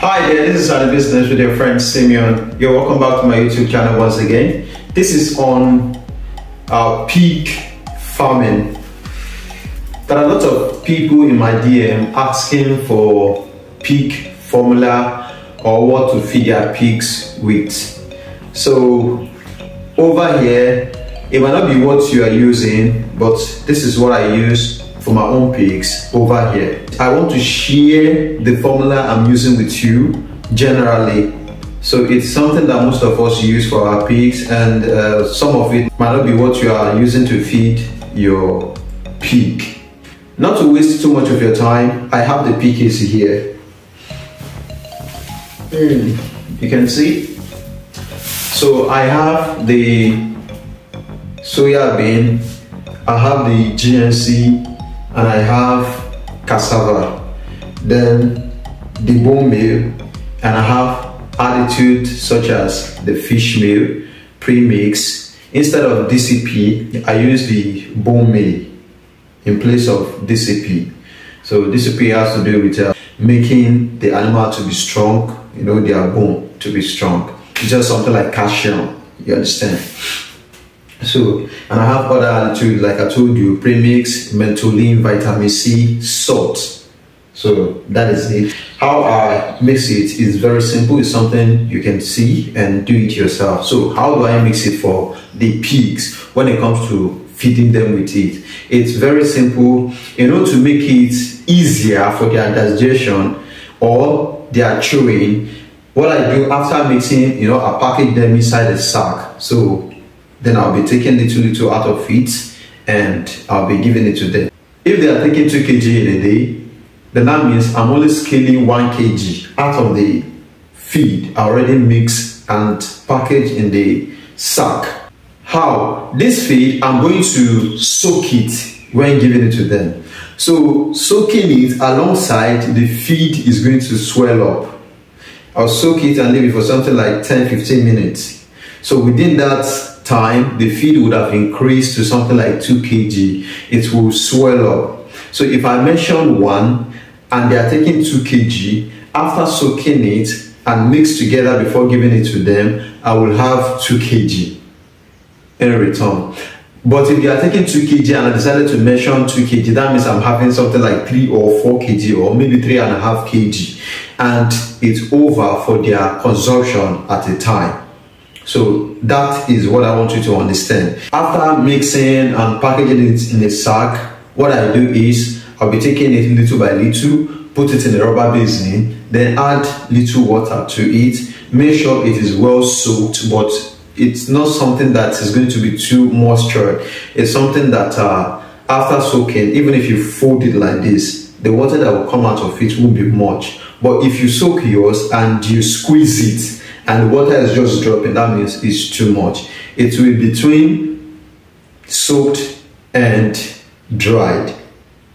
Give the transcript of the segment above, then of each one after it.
Hi there, this is AniBusiness with your friend Simeon. You're welcome back to my YouTube channel once again. This is on pig farming. There are a lot of people in my DM asking for pig formula or what to feed their pigs with. So over here, it might not be what you are using, but this is what I use for my own pigs over here. I want to share the formula I'm using with you generally. So it's something that most of us use for our pigs, and some of it might not be what you are using to feed your pig. Not to waste too much of your time, I have the PKC here. You can see. So I have the soya bean, I have the GNC, and I have cassava, then the bone meal, and I have additives such as the fish meal, premix. Instead of DCP, I use the bone meal in place of DCP. So DCP has to do with making the animal to be strong, their bone to be strong. It's just something like calcium, you understand? So, and I have other additives like I told you, premix, mentholin, vitamin C, salt. So that is it. How I mix it is very simple. It's something you can see and do it yourself. So how do I mix it for the pigs when it comes to feeding them with it? It's very simple. To make it easier for their digestion or their chewing, what I do after mixing, I package them inside a sack. So then I'll be taking little out of it and I'll be giving it to them. If they are taking 2 kg in a day, then that means I'm only scaling 1 kg out of the feed I already mixed and packaged in the sack. How? This feed, I'm going to soak it when giving it to them. So soaking it alongside the feed is going to swell up. I'll soak it and leave it for something like 10-15 minutes. So within that time, the feed would have increased to something like 2 kg. It will swell up. So if I mention 1 and they are taking 2 kg, after soaking it and mixed together before giving it to them, I will have 2 kg in return. But if they are taking 2 kg and I decided to mention 2 kg, that means I'm having something like 3 or 4 kg or maybe 3.5 kg, and it's over for their consumption at a time. So that is what I want you to understand. After mixing and packaging it in a sack, what I do is I'll be taking it little by little, put it in a rubber basin, then add little water to it. Make sure it is well soaked, but it's not something that is going to be too moisturized. It's something that after soaking, even if you fold it like this, the water that will come out of it won't be much. But if you soak yours and you squeeze it, and the water is just dropping, that means it's too much. It will be between soaked and dried.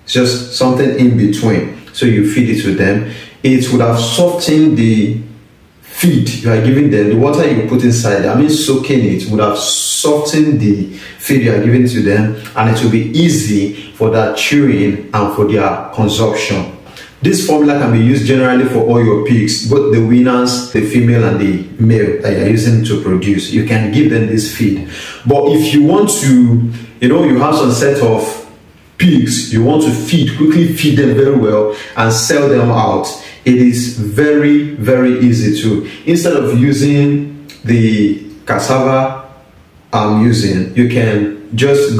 It's just something in between. So you feed it to them. It would have softened the feed you are giving them. The water you put inside, soaking it would have softened the feed you are giving to them, and it will be easy for their chewing and for their consumption. This formula can be used generally for all your pigs, both the winners, the female and the male that you're using to produce. You can give them this feed. But if you want to, you have some set of pigs, you want to quickly feed them very well and sell them out, it is very, very easy to. Instead of using the cassava I'm using, you can just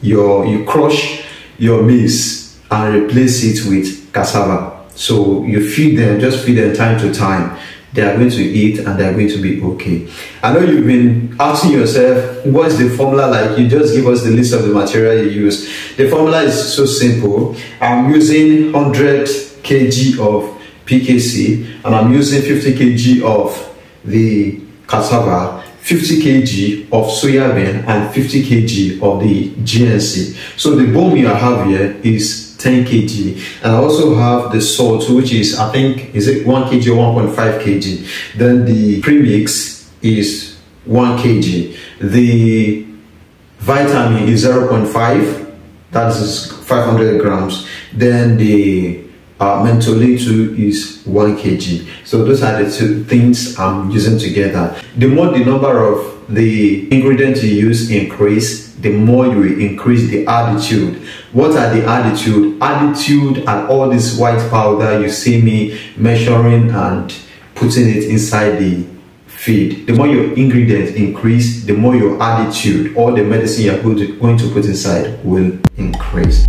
you crush your maize and replace it with cassava. So you just feed them time to time. They are going to eat and they are going to be okay. I know you've been asking yourself, what is the formula like? You just give us the list of the material you use. The formula is so simple. I'm using 100 kg of PKC and I'm using 50 kg of the cassava, 50 kg of soya bean and 50 kg of the GNC. So the bone meal I have here is 10 kg, and I also have the salt, which is, I think, is it 1 kg or 1.5 kg. Then the premix is 1 kg. The vitamin is 0.5, that is 500 grams. Then the mentholate is 1 kg. So those are the two things I'm using together. The more the number of the ingredients you use increase, the more you will increase the altitude. What are the altitude? Altitude and all this white powder you see me measuring and putting it inside the feed. The more your ingredients increase, the more your altitude, all the medicine you're going to put inside will increase.